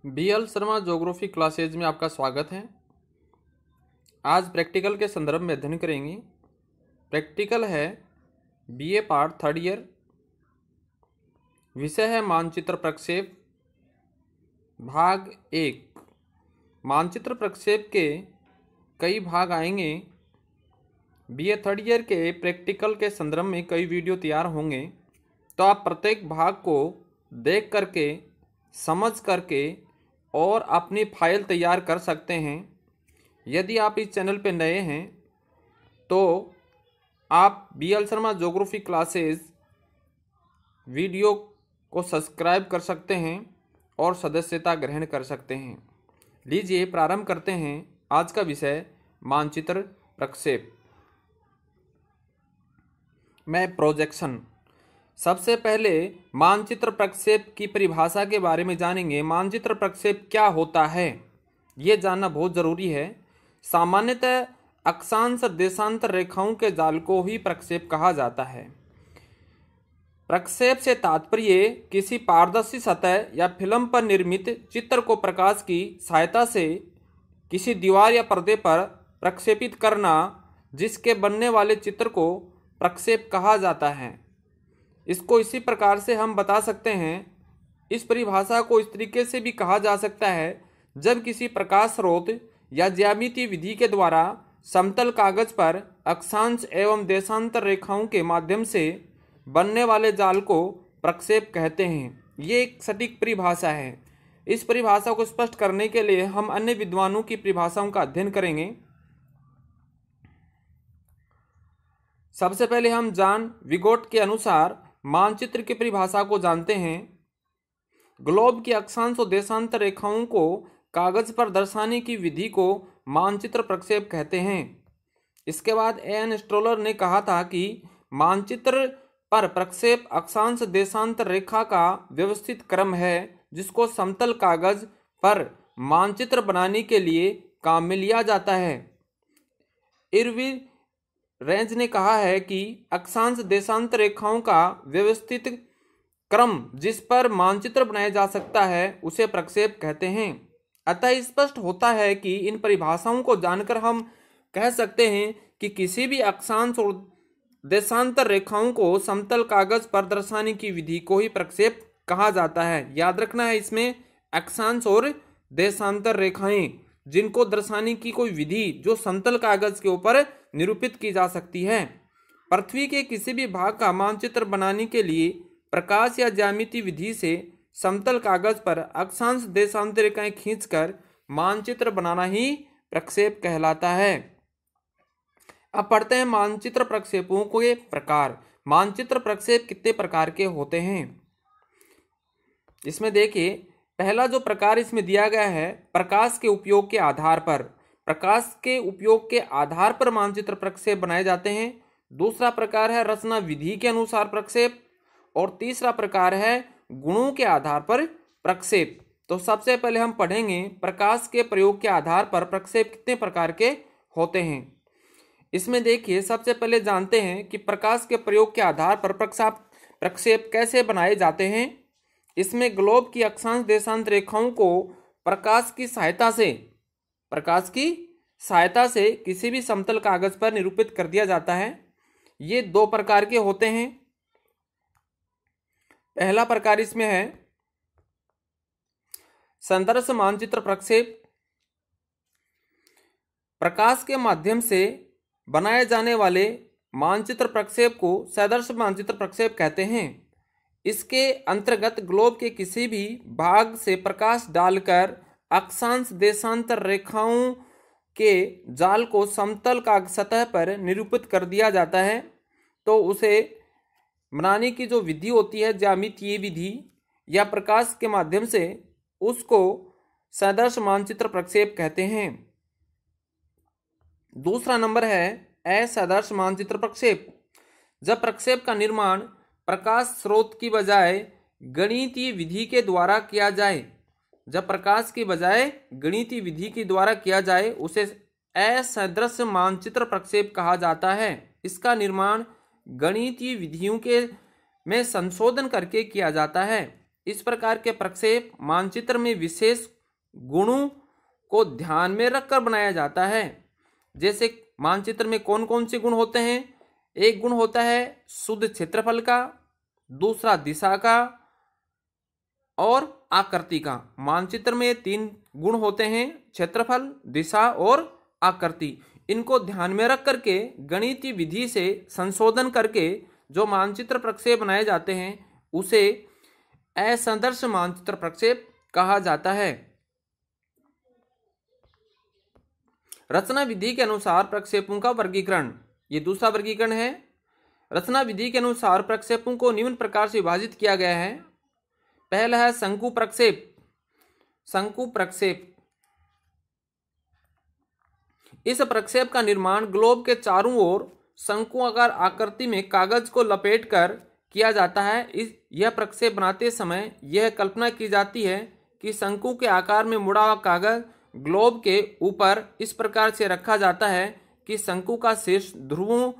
BL Sharma geography classes में आपका स्वागत है। आज प्रैक्टिकल के संदर्भ में अध्ययन करेंगे। प्रैक्टिकल है BA पार्ट थर्ड ईयर। विषय है मानचित्र प्रक्षेप, भाग 1। मानचित्र प्रक्षेप के कई भाग आएंगे। BA थर्ड ईयर के प्रैक्टिकल के संदर्भ में कई वीडियो तैयार होंगे, तो आप प्रत्येक भाग को देख करके, समझ करके और अपनी फाइल तैयार कर सकते हैं। यदि आप इस चैनल पर नए हैं तो आप BL Sharma geography classes video को सब्सक्राइब कर सकते हैं और सदस्यता ग्रहण कर सकते हैं। लीजिए प्रारंभ करते हैं आज का विषय मानचित्र प्रक्षेप में प्रोजेक्शन। सबसे पहले मानचित्र प्रक्षेप की परिभाषा के बारे में जानेंगे। मानचित्र प्रक्षेप क्या होता है, ये जानना बहुत जरूरी है। सामान्यतः अक्षांश देशांतर रेखाओं के जाल को ही प्रक्षेप कहा जाता है। प्रक्षेप से तात्पर्य किसी पारदर्शी सतह या फिल्म पर निर्मित चित्र को प्रकाश की सहायता से किसी दीवार या पर्दे पर प्रक्षेपित करना, जिसके बनने वाले चित्र को प्रक्षेप कहा जाता है। इसको इसी प्रकार से हम बता सकते हैं। इस परिभाषा को इस तरीके से भी कहा जा सकता है, जब किसी प्रकाश स्रोत या ज्यामितीय विधि के द्वारा समतल कागज पर अक्षांश एवं देशांतर रेखाओं के माध्यम से बनने वाले जाल को प्रक्षेप कहते हैं। ये एक सटीक परिभाषा है। इस परिभाषा को स्पष्ट करने के लिए हम अन्य विद्वानों की परिभाषाओं का अध्ययन करेंगे। सबसे पहले हम जॉन विगोट के अनुसार मानचित्र की परिभाषा को जानते हैं। ग्लोब की अक्षांश और देशांतर रेखाओं को कागज पर दर्शाने की विधि को मानचित्र प्रक्षेप कहते हैं। इसके बाद एन स्ट्रोलर ने कहा था कि मानचित्र पर प्रक्षेप अक्षांश देशांतर रेखा का व्यवस्थित क्रम है, जिसको समतल कागज पर मानचित्र बनाने के लिए काम में लिया जाता है। इरविन रेंज ने कहा है कि अक्षांश देशांतर रेखाओं का व्यवस्थित क्रम जिस पर मानचित्र बनाया जा सकता है उसे प्रक्षेप कहते हैं। अतः स्पष्ट होता है कि इन परिभाषाओं को जानकर हम कह सकते हैं कि किसी भी अक्षांश और देशांतर रेखाओं को समतल कागज पर दर्शाने की विधि को ही प्रक्षेप कहा जाता है। याद रखना है, इसमें अक्षांश और देशांतर रेखाएं जिनको दर्शाने की कोई विधि जो समतल कागज के ऊपर निरूपित की जा सकती है। पृथ्वी के किसी भी भाग का मानचित्र बनाने के लिए प्रकाश या ज्यामितीय विधि से समतल कागज पर अक्षांश देशांतर रेखाएं खींचकर मानचित्र बनाना ही प्रक्षेप कहलाता है। अब पढ़ते हैं मानचित्र प्रक्षेपों के प्रकार। मानचित्र प्रक्षेप कितने प्रकार के होते हैं, इसमें देखिए पहला जो प्रकार इसमें दिया गया है, प्रकाश के उपयोग के आधार पर। प्रकाश के उपयोग के आधार पर मानचित्र प्रक्षेप बनाए जाते हैं। दूसरा प्रकार है रचना विधि के अनुसार प्रक्षेप, और तीसरा प्रकार है गुणों के आधार पर प्रक्षेप। तो सबसे पहले हम पढ़ेंगे प्रकाश के प्रयोग के आधार पर प्रक्षेप कितने प्रकार के होते हैं। इसमें देखिए सबसे पहले जानते हैं कि प्रकाश के प्रयोग के आधार पर प्रक्षेप कैसे बनाए जाते हैं। इसमें ग्लोब की अक्षांश देशांतर रेखाओं को प्रकाश की सहायता से किसी भी समतल कागज पर निरूपित कर दिया जाता है। ये दो प्रकार के होते हैं। पहला प्रकार इसमें है संदर्श मानचित्र प्रक्षेप। प्रकाश के माध्यम से बनाए जाने वाले मानचित्र प्रक्षेप को सदर्श मानचित्र प्रक्षेप कहते हैं। इसके अंतर्गत ग्लोब के किसी भी भाग से प्रकाश डालकर अक्षांश देशांतर रेखाओं के जाल को समतल का सतह पर निरूपित कर दिया जाता है। तो उसे बनाने की जो विधि होती है ज्यामितीय विधि या प्रकाश के माध्यम से, उसको सदर्श मानचित्र प्रक्षेप कहते हैं। दूसरा नंबर है असदर्श मानचित्र प्रक्षेप। जब प्रक्षेप का निर्माण प्रकाश स्रोत की बजाय गणितीय विधि के द्वारा किया जाए, उसे असदृश मानचित्र प्रक्षेप कहा जाता है। इसका निर्माण गणितीय विधियों में संशोधन करके किया जाता है। इस प्रकार के प्रक्षेप मानचित्र में विशेष गुणों को ध्यान में रखकर बनाया जाता है। जैसे मानचित्र में कौन कौन से गुण होते हैं? एक गुण होता है शुद्ध क्षेत्रफल का, दूसरा दिशा का और आकृति का। मानचित्र में 3 गुण होते हैं, क्षेत्रफल, दिशा और आकृति। इनको ध्यान में रख करके गणितीय विधि से संशोधन करके जो मानचित्र प्रक्षेप बनाए जाते हैं उसे असंदर्श मानचित्र प्रक्षेप कहा जाता है। रचना विधि के अनुसार प्रक्षेपों का वर्गीकरण, ये दूसरा वर्गीकरण है। रचना विधि के अनुसार प्रक्षेपों को निम्न प्रकार से विभाजित किया गया है। पहला है शंकु प्रक्षेप। शंकु प्रक्षेप, इस प्रक्षेप का निर्माण ग्लोब के चारों ओर शंकुआकार आकृति में कागज को लपेटकर किया जाता है। यह प्रक्षेप बनाते समय यह कल्पना की जाती है कि शंकु के आकार में मुड़ा हुआ कागज ग्लोब के ऊपर इस प्रकार से रखा जाता है कि शंकु का शीर्ष ध्रुवों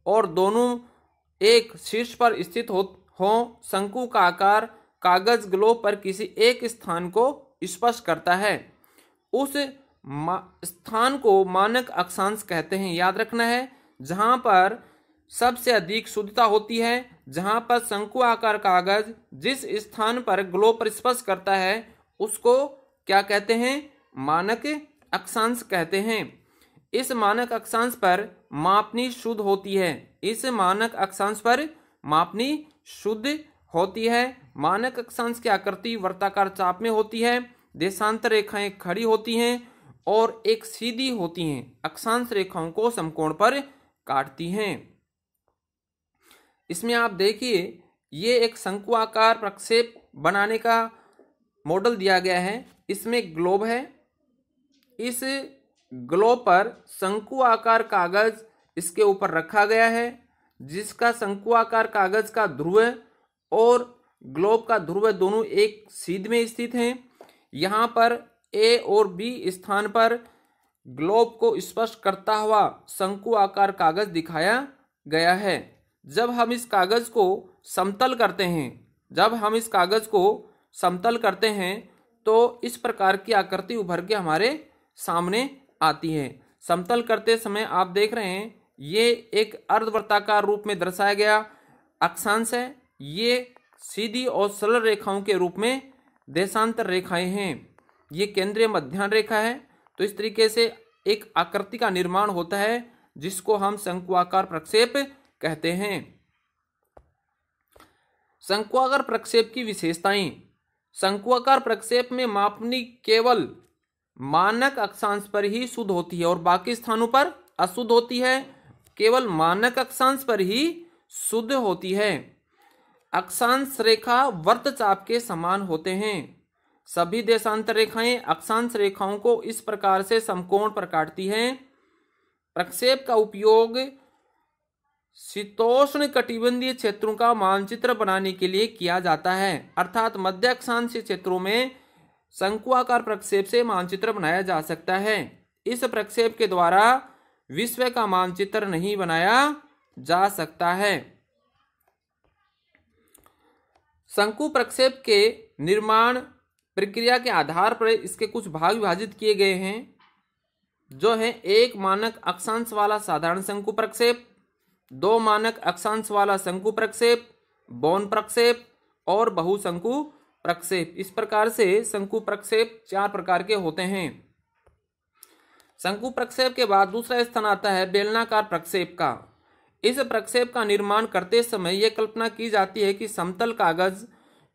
और दोनों एक शीर्ष पर स्थित हो। शंकु का आकार कागज ग्लोब पर किसी एक स्थान को स्पर्श करता है। उस स्थान को मानक अक्षांश कहते हैं। याद रखना है, जहां पर सबसे अधिक शुद्धता होती है, जहां पर शंकु आकार कागज जिस स्थान पर ग्लोब पर स्पर्श करता है उसको क्या कहते हैं? मानक अक्षांश कहते हैं। इस मानक अक्षांश पर मापनी शुद्ध होती है। इस मानक अक्षांश पर मापनी शुद्ध होती है। मानक अक्षांश की आकृति वर्ताकार चाप में होती है। देशांतर रेखाएं खड़ी होती हैं और एक सीधी होती हैं। अक्षांश रेखाओं को समकोण पर काटती हैं। इसमें आप देखिए, ये एक शंकु आकार प्रक्षेप बनाने का मॉडल दिया गया है। इसमें ग्लोब है। इस ग्लोब पर शंकु आकार कागज इसके ऊपर रखा गया है, जिसका शंकु आकार कागज का ध्रुव और ग्लोब का ध्रुव दोनों एक सीध में स्थित हैं। यहाँ पर ए और बी स्थान पर ग्लोब को स्पर्श करता हुआ शंकु आकार कागज दिखाया गया है। जब हम इस कागज को समतल करते हैं तो इस प्रकार की आकृति उभर के हमारे सामने आती है। समतल करते समय आप देख रहे हैं, ये एक अर्धवृत्ताकार रूप में दर्शाया गया अक्षांश है। ये सीधी और सरल रेखाओं के रूप में देशांतर रेखाएं हैं। ये केंद्रीय मध्याह्न रेखा है। तो इस तरीके से एक आकृति का निर्माण होता है जिसको हम शंकुआकार प्रक्षेप कहते हैं। शंकुआकार प्रक्षेप की विशेषताएं। शंकुआकार प्रक्षेप में मापनी केवल मानक अक्षांश पर ही शुद्ध होती है और बाकी स्थानों पर अशुद्ध होती है। केवल मानक अक्षांश पर ही शुद्ध होती है। अक्षांश रेखा वृत्तचाप के समान होते हैं। सभी देशांतर रेखाएं अक्षांश रेखाओं को इस प्रकार से समकोण पर काटती हैं। प्रक्षेप का उपयोग शीतोष्ण कटिबंधीय क्षेत्रों का मानचित्र बनाने के लिए किया जाता है, अर्थात मध्य अक्षांशीय क्षेत्रों में शंकुआकार प्रक्षेप से मानचित्र बनाया जा सकता है। इस प्रक्षेप के द्वारा विश्व का मानचित्र नहीं बनाया जा सकता है। शंकु प्रक्षेप के निर्माण प्रक्रिया के आधार पर इसके कुछ भाग विभाजित किए गए हैं, जो है एक मानक अक्षांश वाला साधारण शंकु प्रक्षेप, 2 मानक अक्षांश वाला शंकु प्रक्षेप, बौन प्रक्षेप और बहुशंकु प्रक्षेप। इस प्रकार से शंकु प्रक्षेप 4 प्रकार के होते हैं। शंकु प्रक्षेप के बाद दूसरा स्थान आता है बेलनाकार प्रक्षेप का। इस प्रक्षेप का निर्माण करते समय यह कल्पना की जाती है कि समतल कागज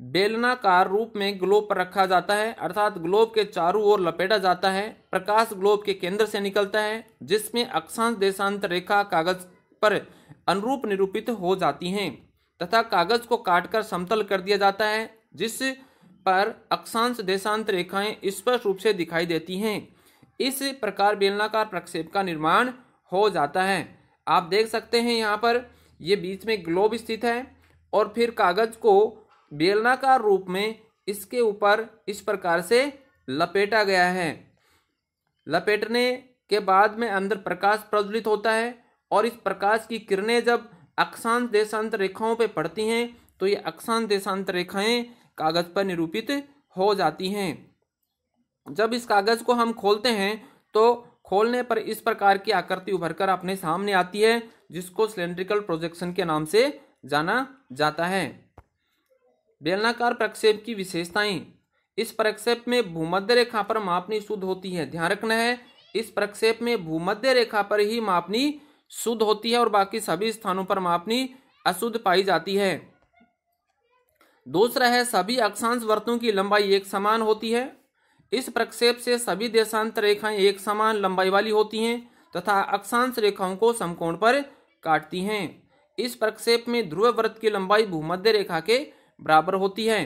बेलनाकार रूप में ग्लोब पर रखा जाता है, अर्थात ग्लोब के चारों ओर लपेटा जाता है। प्रकाश ग्लोब के केंद्र से निकलता है, जिसमें अक्षांश देशांतर रेखा कागज पर अनुरूप निरूपित हो जाती हैं तथा कागज को काटकर समतल कर दिया जाता है, जिस पर अक्षांश देशांतर रेखाएं स्पष्ट रूप से दिखाई देती हैं। इस प्रकार बेलनाकार प्रक्षेप का निर्माण हो जाता है। आप देख सकते हैं यहाँ पर ये बीच में ग्लोब स्थित है और फिर कागज को बेलनाकार रूप में इसके ऊपर इस प्रकार से लपेटा गया है। लपेटने के बाद में अंदर प्रकाश प्रज्वलित होता है और इस प्रकाश की किरणें जब अक्षांश देशांतर रेखाओं पे पड़ती हैं तो ये अक्षांश देशांतर रेखाएं कागज पर निरूपित हो जाती हैं। जब इस कागज को हम खोलते हैं तो खोलने पर इस प्रकार की आकृति उभरकर अपने सामने आती है, जिसको सिलेंड्रिकल प्रोजेक्शन के नाम से जाना जाता है। बेलनाकार प्रक्षेप की विशेषताएं। इस प्रक्षेप में भूमध्य रेखा पर मापनी शुद्ध होती है। ध्यान रखना है, इस प्रक्षेप में भूमध्य रेखा पर ही मापनी शुद्ध होती है और बाकी सभी स्थानों पर मापनी अशुद्ध पाई जाती है। दूसरा है, सभी अक्षांश वृत्तों की लंबाई एक समान होती है। इस प्रक्षेप से सभी देशांतर रेखाएं एक समान लंबाई वाली होती हैं तथा अक्षांश रेखाओं को समकोण पर काटती हैं। इस प्रक्षेप में ध्रुव वृत्त की लंबाई भूमध्य रेखा के बराबर होती है।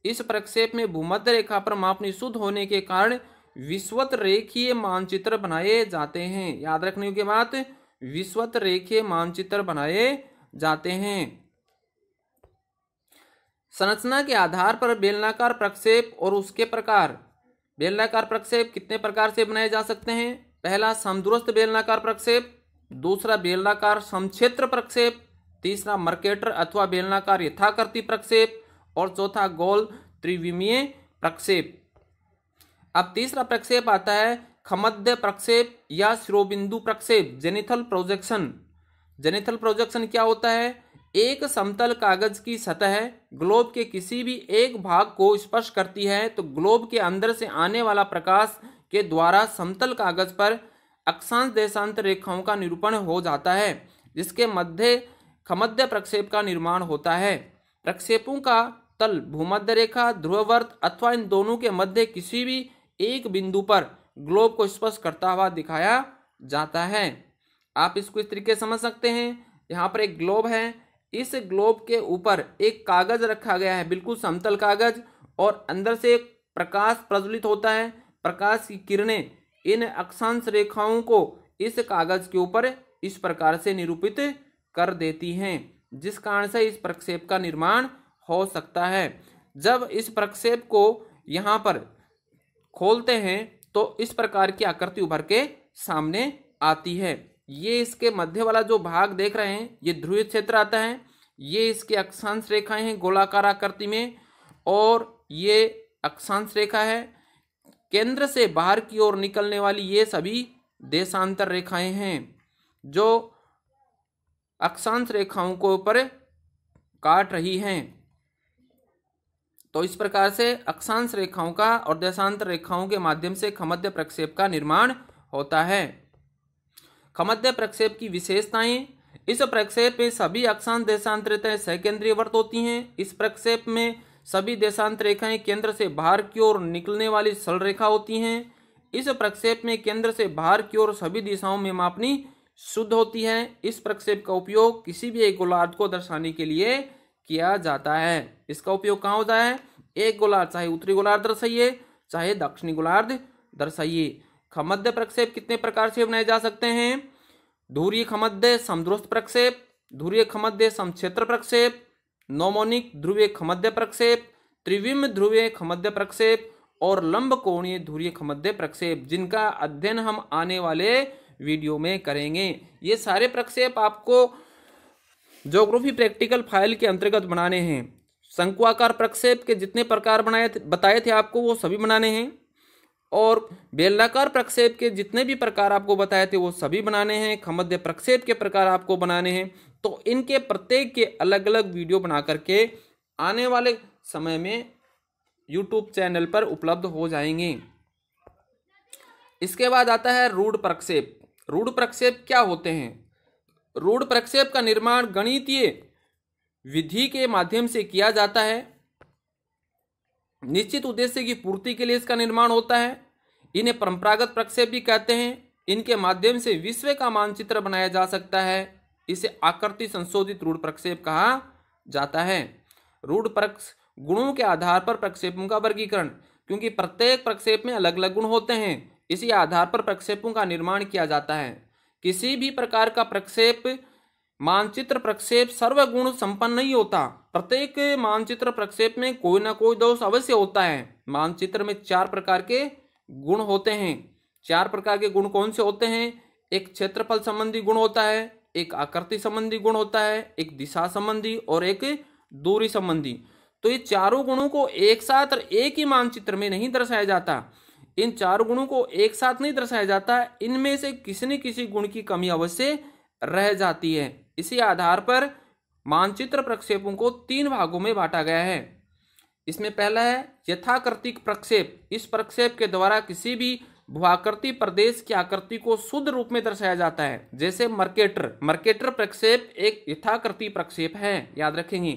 इस प्रक्षेप में भूमध्य रेखा पर मापनी शुद्ध होने के कारण विषुवत रेखीय मानचित्र बनाए जाते हैं। याद रखने की बात, विषुवत रेखीय मानचित्र बनाए जाते हैं। संरचना के आधार पर बेलनाकार प्रक्षेप और उसके प्रकार। बेलनाकार प्रक्षेप कितने प्रकार से बनाए जा सकते हैं? पहला, समदूरस्थ बेलनाकार प्रक्षेप। दूसरा, बेलनाकार समक्षेत्र प्रक्षेप। तीसरा, मर्केटर अथवा बेलनाकार यथाकृति प्रक्षेप। और चौथा, गोल त्रिविमीय प्रक्षेप। अब तीसरा प्रक्षेप आता है खमध्य प्रक्षेप या शिरोबिंदु प्रक्षेप, जेनिथल प्रोजेक्शन। जेनिथल प्रोजेक्शन क्या होता है? एक समतल कागज की सतह ग्लोब के किसी भी एक भाग को स्पर्श करती है तो ग्लोब के अंदर से आने वाला प्रकाश के द्वारा समतल कागज पर अक्षांश देशांतर रेखाओं का निरूपण हो जाता है, जिसके मध्य खमध्य प्रक्षेप का निर्माण होता है। प्रक्षेपों का तल भूमध्य रेखा, ध्रुववर्त अथवा इन दोनों के मध्य किसी भी एक बिंदु पर ग्लोब को स्पर्श करता हुआ दिखाया जाता है। आप इसको इस तरीके से समझ सकते हैं। यहाँ पर एक ग्लोब है, इस ग्लोब के ऊपर एक कागज रखा गया है, बिल्कुल समतल कागज, और अंदर से एक प्रकाश प्रज्वलित होता है। प्रकाश की किरणें इन अक्षांश रेखाओं को इस कागज के ऊपर इस प्रकार से निरूपित कर देती हैं, जिस कारण से इस प्रक्षेप का निर्माण हो सकता है। जब इस प्रक्षेप को यहाँ पर खोलते हैं तो इस प्रकार की आकृति उभर के सामने आती है। ये इसके मध्य वाला जो भाग देख रहे हैं, ये ध्रुवीय क्षेत्र आता है। ये इसके अक्षांश रेखाएं हैं गोलाकार आकृति में, और ये अक्षांश रेखा है। केंद्र से बाहर की ओर निकलने वाली ये सभी देशांतर रेखाएं हैं जो अक्षांश रेखाओं को ऊपर काट रही हैं। तो इस प्रकार से अक्षांश रेखाओं का और देशांतर रेखाओं के माध्यम से खमध्य प्रक्षेप का निर्माण होता है। खमध्य प्रक्षेप की विशेषताएं। इस प्रक्षेप में सभी अक्षांश देशांतर रेखाएं सकेंद्रीय वर्त होती हैं। इस प्रक्षेप में सभी देशांतर रेखाएं केंद्र से बाहर की ओर निकलने वाली सरल रेखा होती हैं। इस प्रक्षेप में केंद्र से बाहर की ओर सभी दिशाओं में मापनी शुद्ध होती है। इस प्रक्षेप का उपयोग किसी भी एक गोलार्ध को दर्शाने के लिए किया जाता है। इसका उपयोग कहाँ होता है? एक गोलार्ध, चाहे उत्तरी गोलार्ध दर्शाइए चाहे दक्षिणी गोलार्ध दर्शाइए। खमध्य प्रक्षेप कितने प्रकार से बनाए जा सकते हैं? धुरीय खमध्य समदूरस्थ प्रक्षेप, धुरीय खमध्य समक्षेत्र प्रक्षेप, नोमोनिक ध्रुवीय खमध्य प्रक्षेप, त्रिविम ध्रुवीय खमध्य प्रक्षेप और लंब कोणीय ध्रुवीय खमध्य प्रक्षेप, जिनका अध्ययन हम आने वाले वीडियो में करेंगे। ये सारे प्रक्षेप आपको ज्योग्राफी प्रैक्टिकल फाइल के अंतर्गत बनाने हैं। शंक्वाकार प्रक्षेप के जितने प्रकार बताए थे आपको, वो सभी बनाने हैं, और बेलनाकार प्रक्षेप के जितने भी प्रकार आपको बताए थे वो सभी बनाने हैं। खमध्य प्रक्षेप के प्रकार आपको बनाने हैं। तो इनके प्रत्येक के अलग अलग वीडियो बना करके आने वाले समय में YouTube चैनल पर उपलब्ध हो जाएंगे। इसके बाद आता है रूढ़ प्रक्षेप। रूढ़ प्रक्षेप क्या होते हैं? रूढ़ प्रक्षेप का निर्माण गणितीय विधि के माध्यम से किया जाता है। निश्चित उद्देश्य की पूर्ति के लिए इसका निर्माण होता है। इन्हें परंपरागत प्रक्षेप भी कहते हैं। इनके माध्यम से विश्व का मानचित्र बनाया जा सकता है। इसे आकृति संशोधित रूढ़ प्रक्षेप कहा जाता है। रूढ़ गुणों के आधार पर प्रक्षेपों का वर्गीकरण, क्योंकि प्रत्येक प्रक्षेप में अलग अलग गुण होते हैं, इसी आधार पर प्रक्षेपों का निर्माण किया जाता है। किसी भी प्रकार का प्रक्षेप मानचित्र प्रक्षेप सर्वगुण संपन्न नहीं होता। प्रत्येक मानचित्र प्रक्षेप में कोई ना कोई दोष अवश्य होता है। मानचित्र में 4 प्रकार के गुण होते हैं। 4 प्रकार के गुण कौन से होते हैं? एक क्षेत्रफल संबंधी गुण होता है, एक आकृति संबंधी गुण होता है, एक दिशा संबंधी और एक दूरी संबंधी। तो ये चारों गुणों को एक साथ और एक ही मानचित्र में नहीं दर्शाया जाता। इन चारों गुणों को एक साथ नहीं दर्शाया जाता, इनमें से किसी न किसी गुण की कमी अवश्य रह जाती है। इसी आधार पर मानचित्र प्रक्षेपों को 3 भागों में बांटा गया है। इसमें पहला है यथाकृतिक प्रक्षेप। इस प्रक्षेप के द्वारा किसी भी भूआकृति प्रदेश की आकृति को शुद्ध रूप में दर्शाया जाता है, जैसे मर्केटर प्रक्षेप एक यथाकृति प्रक्षेप है, याद रखेंगे।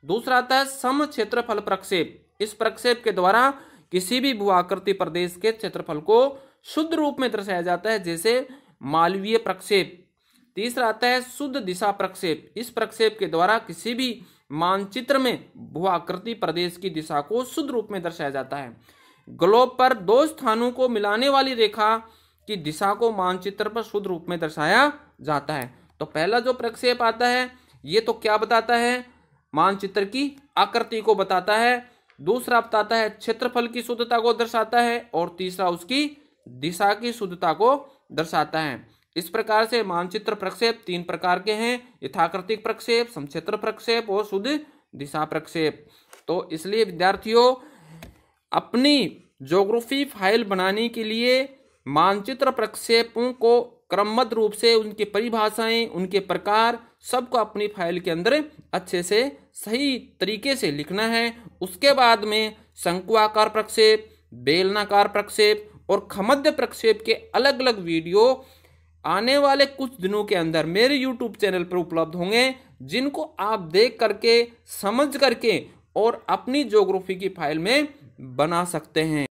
दूसरा आता है सम क्षेत्रफल प्रक्षेप। इस प्रक्षेप के द्वारा किसी भी भूआकृति प्रदेश के क्षेत्रफल को शुद्ध रूप में दर्शाया जाता है, जैसे मालवीय प्रक्षेप। तीसरा आता है शुद्ध दिशा प्रक्षेप। इस प्रक्षेप के द्वारा किसी भी मानचित्र में भूआकृति प्रदेश की दिशा को शुद्ध रूप में दर्शाया जाता है। ग्लोब पर 2 स्थानों को मिलाने वाली रेखा की दिशा को मानचित्र पर शुद्ध रूप में दर्शाया जाता है। तो पहला जो प्रक्षेप आता है ये तो क्या बताता है, मानचित्र की आकृति को बताता है। दूसरा बताता है क्षेत्रफल की शुद्धता को दर्शाता है, और तीसरा उसकी दिशा की शुद्धता को दर्शाता है। इस प्रकार से मानचित्र प्रक्षेप 3 प्रकार के हैं, यथाकृतिक प्रक्षेप, समक्षेत्र प्रक्षेप और शुद्ध दिशा प्रक्षेप। तो इसलिए विद्यार्थियों, अपनी ज्योग्राफी फाइल बनाने के लिए मानचित्र प्रक्षेपों को क्रमबद्ध रूप से उनकी परिभाषाएं, उनके प्रकार सबको अपनी फाइल के अंदर अच्छे से सही तरीके से लिखना है। उसके बाद में शंक्वाकार प्रक्षेप, बेलनाकार प्रक्षेप और खमध्य प्रक्षेप के अलग अलग वीडियो आने वाले कुछ दिनों के अंदर मेरे YouTube चैनल पर उपलब्ध होंगे, जिनको आप देख करके, समझ करके और अपनी ज्योग्राफी की फाइल में बना सकते हैं।